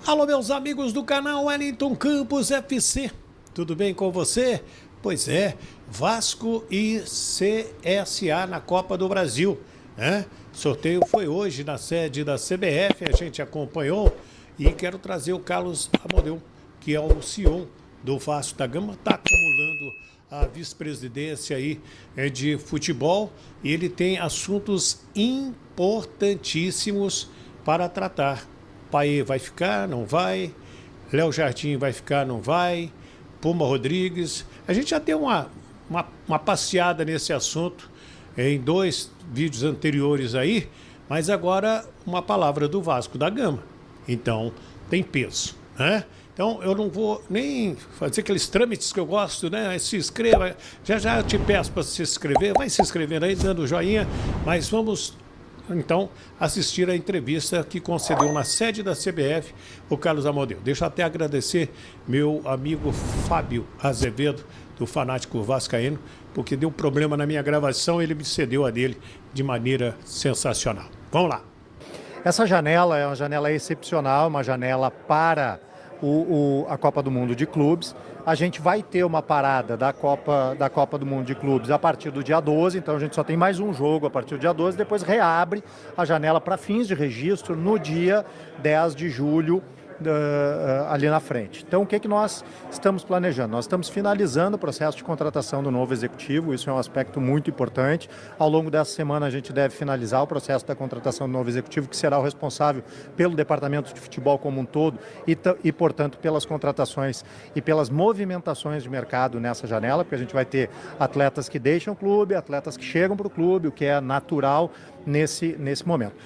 Alô, meus amigos do canal Wellington Campos FC, tudo bem com você? Pois é, Vasco e CSA na Copa do Brasil, né? Sorteio foi hoje na sede da CBF, a gente acompanhou e quero trazer o Carlos Amodeu, que é o CEO do Vasco da Gama, está acumulando a vice-presidência aí de futebol e ele tem assuntos importantíssimos para tratar. Paê vai ficar, não vai? Léo Jardim vai ficar, não vai? Puma Rodrigues. A gente já deu uma passeada nesse assunto em 2 vídeos anteriores aí, mas agora uma palavra do Vasco da Gama. Então, tem peso, né? Então, eu não vou nem fazer aqueles trâmites que eu gosto, né? Se inscreva. Já eu te peço para se inscrever. Vai se inscrevendo aí, dando joinha. Mas vamos, então, assistir a entrevista que concedeu na sede da CBF o Carlos Amodeu. Deixa eu até agradecer meu amigo Fábio Azevedo, do Fanático Vascaíno, porque deu problema na minha gravação, ele me cedeu a dele de maneira sensacional. Vamos lá. Essa janela é uma janela excepcional, uma janela para a Copa do Mundo de Clubes. A gente vai ter uma parada da Copa do Mundo de Clubes a partir do dia 12, então a gente só tem mais um jogo a partir do dia 12, depois reabre a janela para fins de registro no dia 10 de julho, ali na frente. Então, o que nós estamos planejando? Nós estamos finalizando o processo de contratação do novo executivo, isso é um aspecto muito importante. Ao longo dessa semana, a gente deve finalizar o processo da contratação do novo executivo, que será o responsável pelo departamento de futebol como um todo e, portanto, pelas contratações e pelas movimentações de mercado nessa janela, porque a gente vai ter atletas que deixam o clube, atletas que chegam para o clube, o que é natural nesse momento.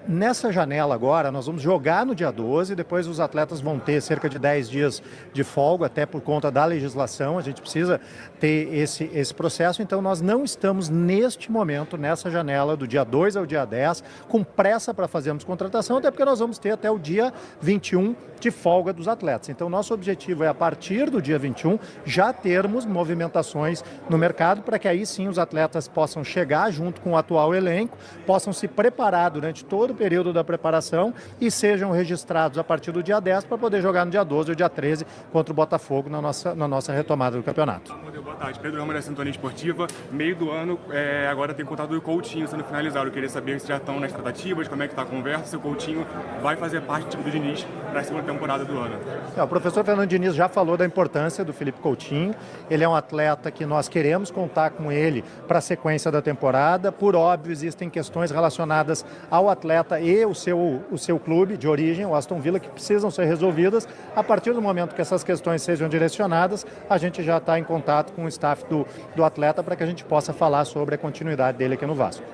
Nessa janela agora, nós vamos jogar no dia 12, depois os atletas vão ter cerca de 10 dias de folga, até por conta da legislação, a gente precisa ter esse processo, então nós não estamos neste momento, nessa janela do dia 2 ao dia 10, com pressa para fazermos contratação, até porque nós vamos ter até o dia 21 de folga dos atletas. Então, nosso objetivo é, a partir do dia 21, já termos movimentações no mercado, para que aí sim os atletas possam chegar junto com o atual elenco, possam se preparar durante todo o período da preparação e sejam registrados a partir do dia 10 para poder jogar no dia 12 ou dia 13 contra o Botafogo na nossa retomada do campeonato. Boa tarde, Pedro Ama da Sintonia Esportiva. Meio do ano, agora tem contato do Coutinho sendo finalizado. Eu queria saber se já estão nas tratativas, como é que está a conversa, se o Coutinho vai fazer parte do time do Diniz para a segunda temporada do ano. O professor Fernando Diniz já falou da importância do Felipe Coutinho. Ele é um atleta que nós queremos contar com ele para a sequência da temporada. Por óbvio, existem questões relacionadas ao atleta e o seu clube de origem, o Aston Villa, que precisam ser resolvidas. A partir do momento que essas questões sejam direcionadas, a gente já está em contato com o staff do atleta para que a gente possa falar sobre a continuidade dele aqui no Vasco.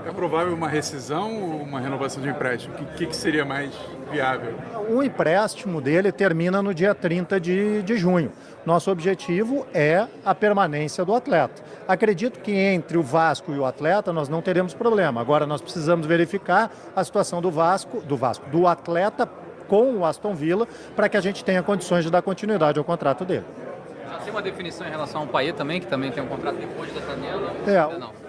É provável uma rescisão ou uma renovação de empréstimo? O que seria mais viável? O empréstimo dele termina no dia 30 de junho. Nosso objetivo é a permanência do atleta. Acredito que entre o Vasco e o atleta nós não teremos problema. Agora nós precisamos verificar a situação do atleta com o Aston Villa, para que a gente tenha condições de dar continuidade ao contrato dele. Já tem uma definição em relação ao Paê também, que também tem um contrato depois da janela?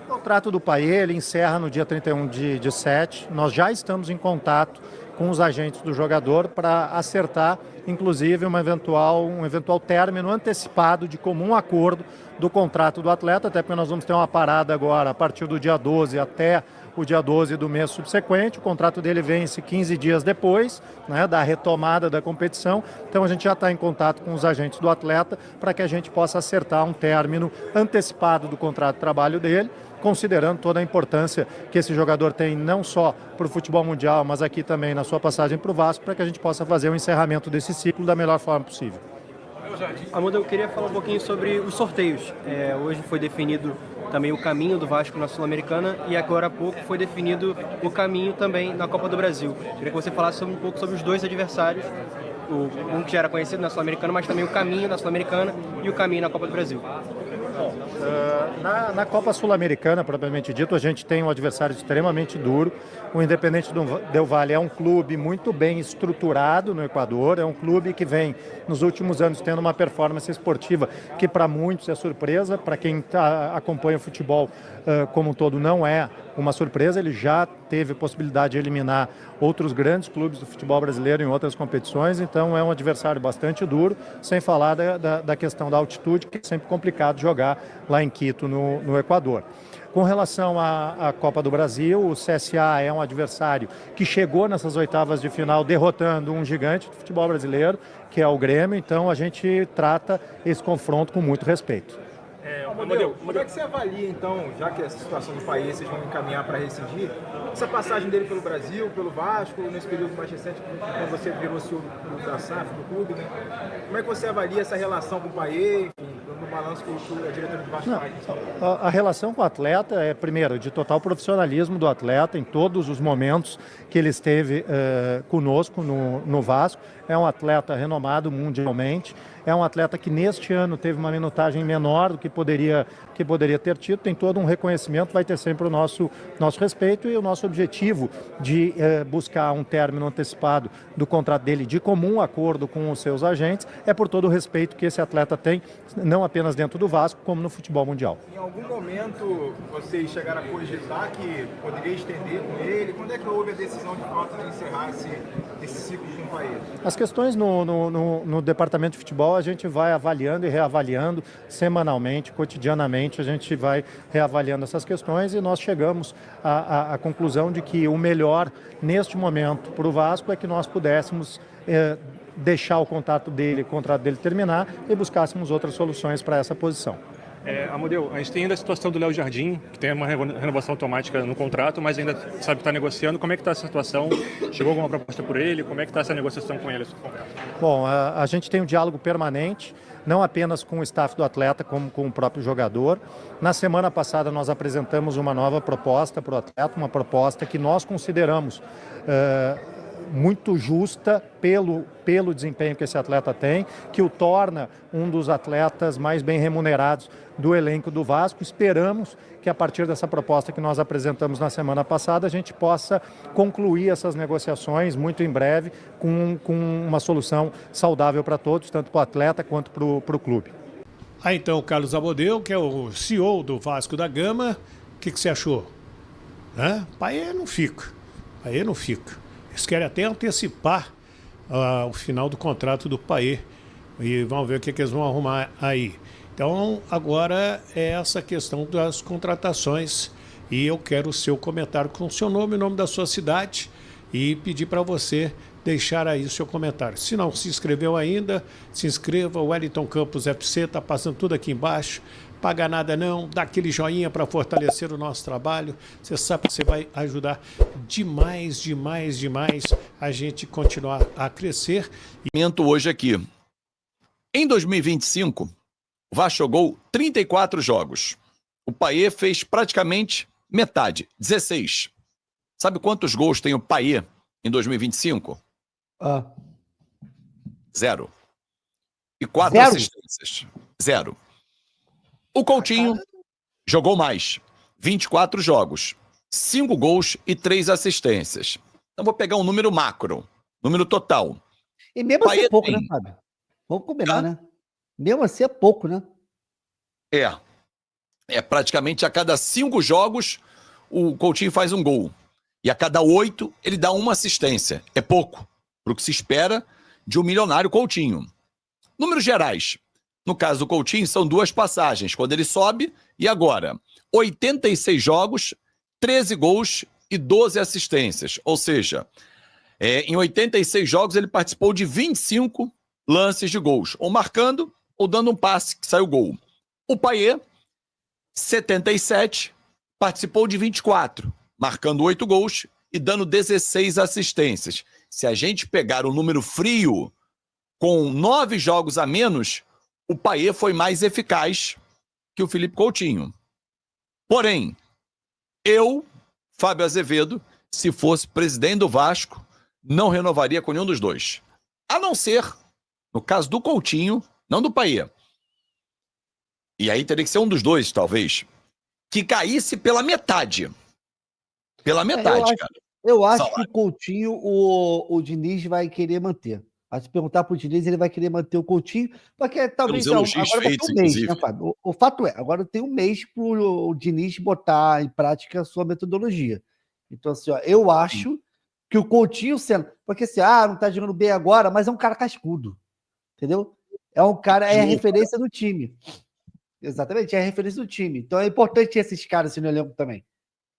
O contrato do Paê, ele encerra no dia 31 de 7. Nós já estamos em contato com os agentes do jogador para acertar, inclusive, um eventual término antecipado de comum acordo do contrato do atleta, até porque nós vamos ter uma parada agora a partir do dia 12 até o dia 12 do mês subsequente. O contrato dele vence 15 dias depois, né, da retomada da competição. Então a gente já está em contato com os agentes do atleta para que a gente possa acertar um término antecipado do contrato de trabalho dele, considerando toda a importância que esse jogador tem não só para o futebol mundial, mas aqui também na sua passagem para o Vasco, para que a gente possa fazer o encerramento desse ciclo da melhor forma possível. Amodeu, eu queria falar um pouquinho sobre os sorteios. Hoje foi definido também o caminho do Vasco na Sul-Americana e agora há pouco foi definido o caminho também na Copa do Brasil. Queria que você falasse um pouco sobre os dois adversários, um que já era conhecido na Sul-Americana, mas também o caminho na Sul-Americana e o caminho na Copa do Brasil. Na Copa Sul-Americana, propriamente dito, a gente tem um adversário extremamente duro. O Independente Del Valle é um clube muito bem estruturado no Equador, é um clube que vem, nos últimos anos, tendo uma performance esportiva que para muitos é surpresa, para quem acompanha o futebol como um todo não é uma surpresa. Ele já teve possibilidade de eliminar outros grandes clubes do futebol brasileiro em outras competições, então é um adversário bastante duro, sem falar da questão da altitude, que é sempre complicado jogar lá em Quito, no Equador. Com relação à Copa do Brasil, o CSA é um adversário que chegou nessas oitavas de final derrotando um gigante do futebol brasileiro, que é o Grêmio, então a gente trata esse confronto com muito respeito. Amadeu, como é que você avalia, então, já que essa situação do país vocês vão encaminhar para rescindir, essa passagem dele pelo Brasil, pelo Vasco, nesse período mais recente, quando você virou CEO da SAF, do clube, né? Como é que você avalia essa relação com o país, enfim, no balanço que a diretoria do Vasco faz? A relação com o atleta é, primeiro, de total profissionalismo do atleta em todos os momentos que ele esteve conosco no Vasco. É um atleta renomado mundialmente, é um atleta que neste ano teve uma minutagem menor do que poderia ter tido, tem todo um reconhecimento, vai ter sempre o nosso respeito e o nosso objetivo de buscar um término antecipado do contrato dele de comum acordo com os seus agentes, é por todo o respeito que esse atleta tem, não apenas dentro do Vasco, como no futebol mundial. Em algum momento vocês chegaram a cogitar que poderia estender com ele? Quando é que houve a decisão de fato de encerrar esse ciclo com o país? As questões no departamento de futebol a gente vai avaliando e reavaliando semanalmente, cotidianamente, a gente vai reavaliando essas questões e nós chegamos à conclusão de que o melhor neste momento para o Vasco é que nós pudéssemos deixar o contrato dele terminar e buscássemos outras soluções para essa posição. Amadeu, a gente tem ainda a situação do Léo Jardim, que tem uma renovação automática no contrato, mas ainda sabe que está negociando. Como é que está essa situação? Chegou alguma proposta por ele? Como é que está essa negociação com ele? Bom, a gente tem um diálogo permanente, não apenas com o staff do atleta, como com o próprio jogador. Na semana passada nós apresentamos uma nova proposta para o atleta, uma proposta que nós consideramos muito justa pelo desempenho que esse atleta tem, que o torna um dos atletas mais bem remunerados do elenco do Vasco. Esperamos que a partir dessa proposta que nós apresentamos na semana passada, a gente possa concluir essas negociações muito em breve com uma solução saudável para todos, tanto para o atleta quanto para o clube. Então, o Carlos Amadeu, que é o CEO do Vasco da Gama, o que você achou? Paê não fica. Eles querem até antecipar o final do contrato do Paê. E vamos ver o que eles vão arrumar aí. Então, agora é essa questão das contratações. E eu quero o seu comentário com o seu nome, o nome da sua cidade. E pedir para você deixar aí o seu comentário. Se não se inscreveu ainda, se inscreva. O Wellington Campos FC está passando tudo aqui embaixo. Paga nada não, dá aquele joinha para fortalecer o nosso trabalho. Você sabe que você vai ajudar demais a gente continuar a crescer. Hoje aqui. Em 2025, o Vasco jogou 34 jogos. O Paê fez praticamente metade, 16. Sabe quantos gols tem o Paê em 2025? 0. E 4 assistências. 0. O Coutinho jogou mais, 24 jogos, 5 gols e 3 assistências. Então vou pegar um número macro, número total. E mesmo assim é pouco, né, Fábio? Vamos combinar, né? Mesmo assim é pouco, né? É praticamente a cada 5 jogos o Coutinho faz um gol. E a cada 8 ele dá uma assistência. É pouco, para o que se espera de um milionário Coutinho. Números gerais. No caso do Coutinho, são 2 passagens, quando ele sobe e agora. 86 jogos, 13 gols e 12 assistências. Ou seja, em 86 jogos ele participou de 25 lances de gols, ou marcando ou dando um passe que saiu gol. O Paê, 77, participou de 24, marcando 8 gols e dando 16 assistências. Se a gente pegar o número frio, com 9 jogos a menos, o Paê foi mais eficaz que o Felipe Coutinho. Porém, eu, Fábio Azevedo, se fosse presidente do Vasco, não renovaria com nenhum dos dois. A não ser, no caso do Coutinho, não do Paê. e aí teria que ser um dos dois, talvez, que caísse pela metade. Pela metade, cara. Eu acho Salário. que o Coutinho, o Diniz vai querer manter. Se perguntar pro Diniz, ele vai querer manter o Coutinho, porque talvez Pelos elogios agora vai feitos, ter um mês, inclusive. né, Fábio? O fato é, agora tem um mês pro Diniz botar em prática a sua metodologia. Então, assim, ó, eu acho que o Coutinho sendo... Porque assim, não tá jogando bem agora, mas é um cara cascudo, entendeu? É um cara, é a referência do time. Exatamente, é a referência do time. Então é importante esses caras assim, no elenco também.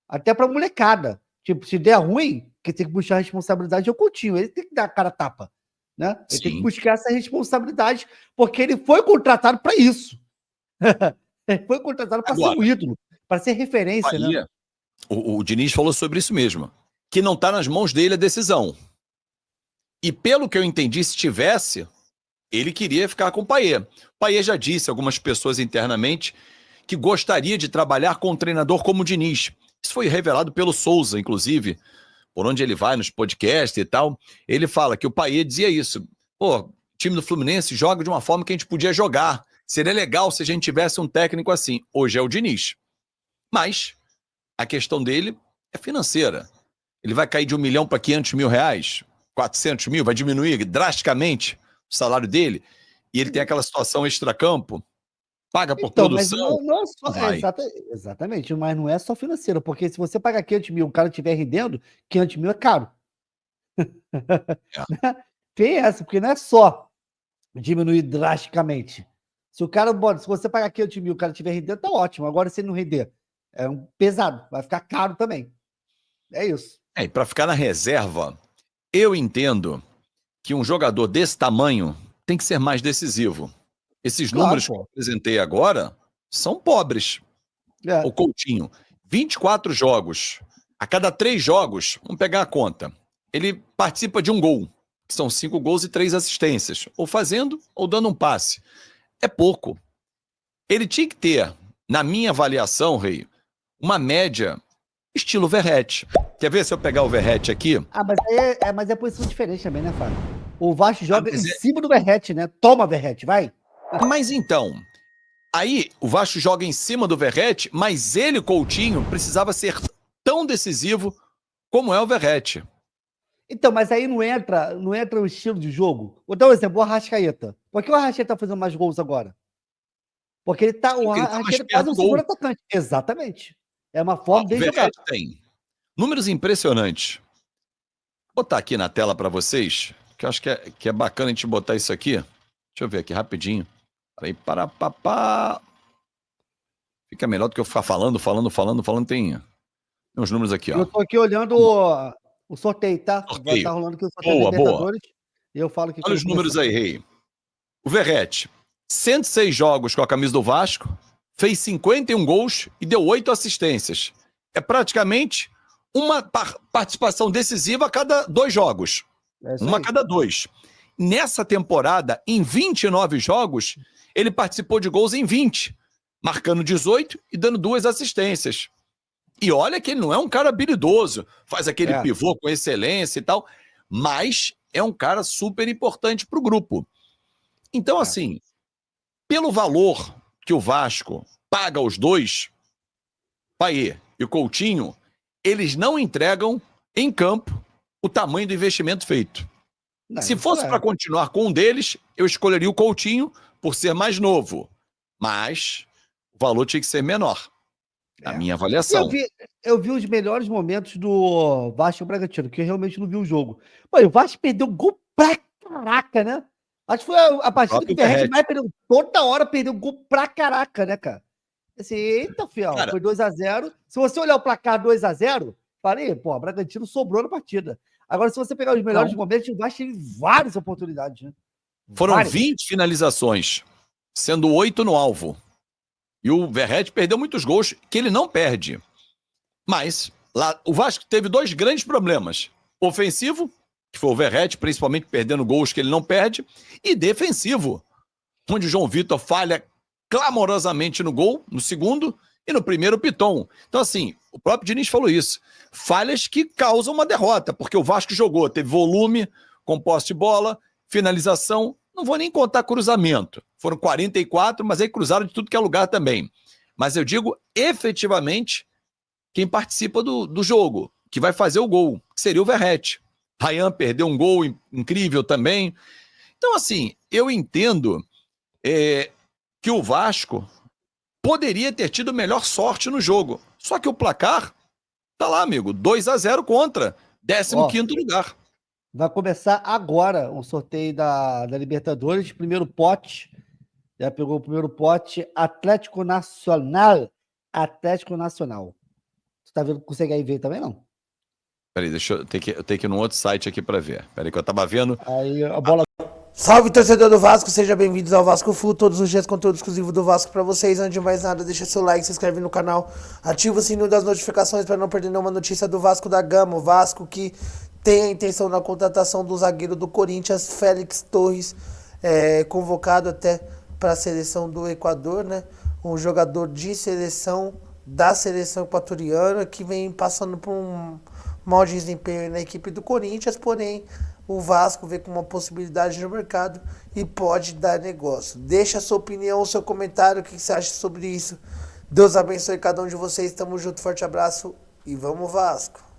Até pra molecada. Tipo, se der ruim, quem tem que buscar a responsabilidade é o Coutinho. Ele tem que dar a cara a tapa. Né? Ele tem que buscar essa responsabilidade, porque ele foi contratado para isso. Ele foi contratado para ser um ídolo, para ser referência. Bahia, né? O Diniz falou sobre isso mesmo, que não está nas mãos dele a decisão. E pelo que eu entendi, se tivesse, ele queria ficar com o Payet. O Payet já disse a algumas pessoas internamente que gostaria de trabalhar com um treinador como o Diniz. Isso foi revelado pelo Souza, inclusive, por onde ele vai nos podcasts e tal. Ele fala que o Payet dizia isso. Pô, o time do Fluminense joga de uma forma que a gente podia jogar. Seria legal se a gente tivesse um técnico assim. Hoje é o Diniz. Mas a questão dele é financeira. Ele vai cair de 1 milhão para 500 mil reais, 400 mil, vai diminuir drasticamente o salário dele. E ele tem aquela situação extracampo. Paga por produção. Mas não é só, exatamente, mas não é só financeiro, porque se você pagar 500 mil, o cara estiver rendendo, 500 mil é caro. Tem essa, porque não é só diminuir drasticamente. Se você pagar 500 mil, o cara estiver rendendo, tá ótimo. Agora, se ele não render, é um pesado, vai ficar caro também. É isso. E para ficar na reserva, eu entendo que um jogador desse tamanho tem que ser mais decisivo. Esses números que eu apresentei agora são pobres. O Coutinho, 24 jogos. A cada 3 jogos, vamos pegar a conta, ele participa de um gol, que são 5 gols e 3 assistências, ou fazendo ou dando um passe. É pouco. Ele tinha que ter, na minha avaliação, Rei, uma média estilo Verratti. Quer ver se eu pegar o Verratti aqui? Mas é posição diferente também, né, Fábio? O Vasco joga em cima do Verratti, né? Toma, Verratti, vai! Mas então, aí o Vasco joga em cima do Verratti, mas ele, Coutinho, precisava ser tão decisivo como é o Verratti. Então, mas aí não entra o estilo de jogo. Vou dar um exemplo, o Arrascaeta. Por que o Arrascaeta tá fazendo mais gols agora? Porque o Arrascaeta faz um segundo atacante. Exatamente. É uma forma de jogar. Tem números impressionantes. Vou botar aqui na tela para vocês, que eu acho que é bacana a gente botar isso aqui. Deixa eu ver aqui rapidinho. Aí, fica melhor do que eu ficar falando. Tem uns números aqui, ó. Eu tô aqui olhando o sorteio, tá? Vai estar rolando aqui o sorteio da Libertadores. E eu falo que... Olha os números aí, Rei. O Verratti, 106 jogos com a camisa do Vasco, fez 51 gols e deu 8 assistências. É praticamente uma participação decisiva a cada 2 jogos. Uma a cada 2. Nessa temporada, em 29 jogos, ele participou de gols em 20, marcando 18 e dando 2 assistências. E olha que ele não é um cara habilidoso, faz aquele pivô com excelência e tal, mas é um cara super importante para o grupo. Então, assim, pelo valor que o Vasco paga aos dois, Payet e o Coutinho, eles não entregam em campo o tamanho do investimento feito. Se fosse para continuar com um deles, eu escolheria o Coutinho por ser mais novo. Mas o valor tinha que ser menor, na minha avaliação. Eu vi os melhores momentos do Vasco e Bragantino, que eu realmente não vi o jogo. Mas o Vasco perdeu gol pra caraca, né? Acho que foi a partida que o Verratti mais perdeu. Toda hora perdeu gol pra caraca, né, cara? Assim, eita, fiel, foi 2-0. Se você olhar o placar 2-0, falei, pô, o Bragantino sobrou na partida. Agora, se você pegar os melhores momentos, o Vasco teve várias oportunidades, né? Foram 20 finalizações, sendo 8 no alvo. E o Verratti perdeu muitos gols que ele não perde. Mas lá, o Vasco teve 2 grandes problemas. Ofensivo, que foi o Verratti, principalmente perdendo gols que ele não perde, e defensivo, onde o João Vitor falha clamorosamente no gol, no segundo, e no primeiro Piton. Então, assim, o próprio Diniz falou isso. Falhas que causam uma derrota, porque o Vasco jogou, teve volume, com posse de bola, finalização, Não vou nem contar cruzamento. Foram 44, mas aí cruzaram de tudo que é lugar também. Mas eu digo efetivamente quem participa do jogo, que vai fazer o gol, que seria o Verratti. Ryan perdeu um gol incrível também. Então, assim, eu entendo que o Vasco poderia ter tido melhor sorte no jogo. Só que o placar tá lá, amigo. 2-0 contra 15º lugar. Vai começar agora o sorteio da Libertadores. Primeiro pote. Já pegou o primeiro pote. Atlético Nacional. Atlético Nacional. Você tá vendo? Consegue aí ver também, não? Peraí, eu tenho que ir num outro site aqui pra ver. Peraí, que eu tava vendo. Aí a bola. Salve, torcedor do Vasco, sejam bem-vindos ao Vasco Full, todos os dias conteúdo exclusivo do Vasco pra vocês. Antes de mais nada, deixa seu like, se inscreve no canal, ativa o sininho das notificações para não perder nenhuma notícia do Vasco da Gama. O Vasco que tem a intenção na contratação do zagueiro do Corinthians, Félix Torres, convocado até para a seleção do Equador, né? Um jogador de seleção, da seleção equatoriana, que vem passando por um mau desempenho na equipe do Corinthians, porém o Vasco vê com uma possibilidade no mercado e pode dar negócio. Deixa a sua opinião, o seu comentário, o que você acha sobre isso. Deus abençoe cada um de vocês, tamo junto, forte abraço e vamos Vasco!